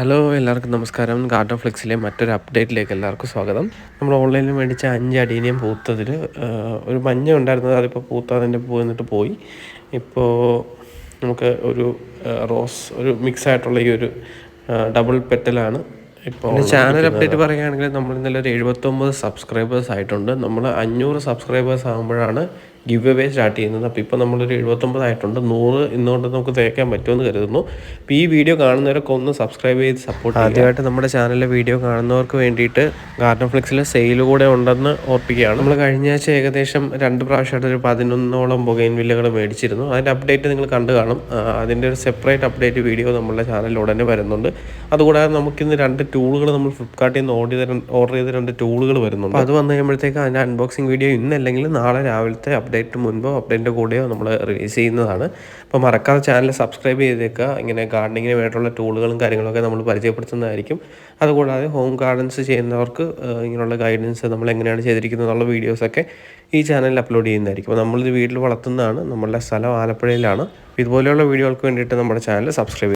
Hello എല്ലാവർക്കും നമസ്കാരം. Garden ഫ്ലെക്സിലെ മറ്റൊരു അപ്ഡേറ്റിലേക്ക് എല്ലാവർക്കും സ്വാഗതം. നമ്മൾ ഓൺലൈനിൽ മേടിച്ച 5 അടീനിയം പൂത്തതിൽ ഒരു മഞ്ഞ ഉണ്ടായിരുന്നത് അതിപ്പോൾ പൂത്ത് അതിൻ്റെ പൂ എന്നിട്ട് പോയി. ഇപ്പോൾ നമുക്ക് ഒരു റോസ് ഒരു മിക്സ് ആയിട്ടുള്ള ഈ ഒരു ഡബിൾ പെറ്റലാണ് ഇപ്പോൾ. ചാനൽ അപ്ഡേറ്റ് പറയുകയാണെങ്കിൽ നമ്മൾ ഇന്നലെ ഒരു 79 സബ്സ്ക്രൈബേഴ്സ് ആയിട്ടുണ്ട്. നമ്മൾ 500 സബ്സ്ക്രൈബേഴ്സ് ആകുമ്പോഴാണ് ഗിവ് അവേ സ്റ്റാർട്ട് ചെയ്യുന്നത്. അപ്പോൾ ഇപ്പോൾ നമ്മളൊരു 79 ആയിട്ടുണ്ട്. 100 ഇന്നുകൊണ്ട് നമുക്ക് തേക്കാൻ പറ്റുമെന്ന് കരുതുന്നു. അപ്പോൾ ഈ വീഡിയോ കാണുന്നവരൊക്കെ ഒന്ന് സബ്സ്ക്രൈബ് ചെയ്ത് സപ്പോർട്ട് ചെയ്യുക. ആദ്യമായിട്ട് നമ്മുടെ ചാനലിലെ വീഡിയോ കാണുന്നവർക്ക് വേണ്ടിയിട്ട് ഗാർഡൻ ഫ്ലെക്സിൽ സെയിൽ കൂടെ ഉണ്ടെന്ന് ഓർപ്പിക്കുകയാണ്. നമ്മൾ കഴിഞ്ഞ ആഴ്ച ഏകദേശം 2 പ്രാവശ്യമായിട്ട് ഒരു 11ഓളം ബൊഗൈൻ വില്ലകൾ മേടിച്ചിരുന്നു. അതിൻ്റെ അപ്ഡേറ്റ് നിങ്ങൾ കണ്ടു കാണും. അതിൻ്റെ ഒരു സെപ്പറേറ്റ് അപ്ഡേറ്റ് വീഡിയോ നമ്മുടെ ചാനലിൽ ഉടനെ വരുന്നുണ്ട്. അതുകൂടാതെ നമുക്കിന്ന് 2 ടൂളുകൾ നമ്മൾ ഫ്ലിപ്കാർട്ടിൽ നിന്ന് ഓർഡർ ചെയ്ത 2 ടൂളുകൾ വരുന്നുണ്ട്. അപ്പോൾ അത് വന്നു കഴിയുമ്പോഴത്തേക്ക് അതിൻ്റെ അൺബോക്സിങ് വീഡിയോ ഇന്നല്ലെങ്കിൽ നാളെ രാവിലത്തെ അപ്ഡേറ്റ് മുൻപോ അപ്ഡേറ്റിൻ്റെ കൂടെയോ നമ്മൾ റിലീസ് ചെയ്യുന്നതാണ്. അപ്പോൾ മറക്കാതെ ചാനൽ സബ്സ്ക്രൈബ് ചെയ്തേക്കുക. ഇങ്ങനെ ഗാർഡനിങ്ങിന് വേണ്ടിയിട്ടുള്ള ടൂളുകളും കാര്യങ്ങളൊക്കെ നമ്മൾ പരിചയപ്പെടുത്തുന്നതായിരിക്കും. അതുകൂടാതെ ഹോം ഗാർഡൻസ് ചെയ്യുന്നവർക്ക് ഇങ്ങനെയുള്ള ഗൈഡൻസ് നമ്മൾ എങ്ങനെയാണ് ചെയ്തിരിക്കുന്നത് എന്നുള്ള വീഡിയോസൊക്കെ ഈ ചാനലിൽ അപ്ലോഡ് ചെയ്യുന്നതായിരിക്കും. അപ്പോൾ നമ്മളിത് വീട്ടിൽ വളർത്തുന്നതാണ്. നമ്മളുടെ സ്ഥലം ആലപ്പുഴയിലാണ്. ഇതുപോലെയുള്ള വീഡിയോകൾക്ക് വേണ്ടിയിട്ട് നമ്മുടെ ചാനൽ സബ്സ്ക്രൈബ്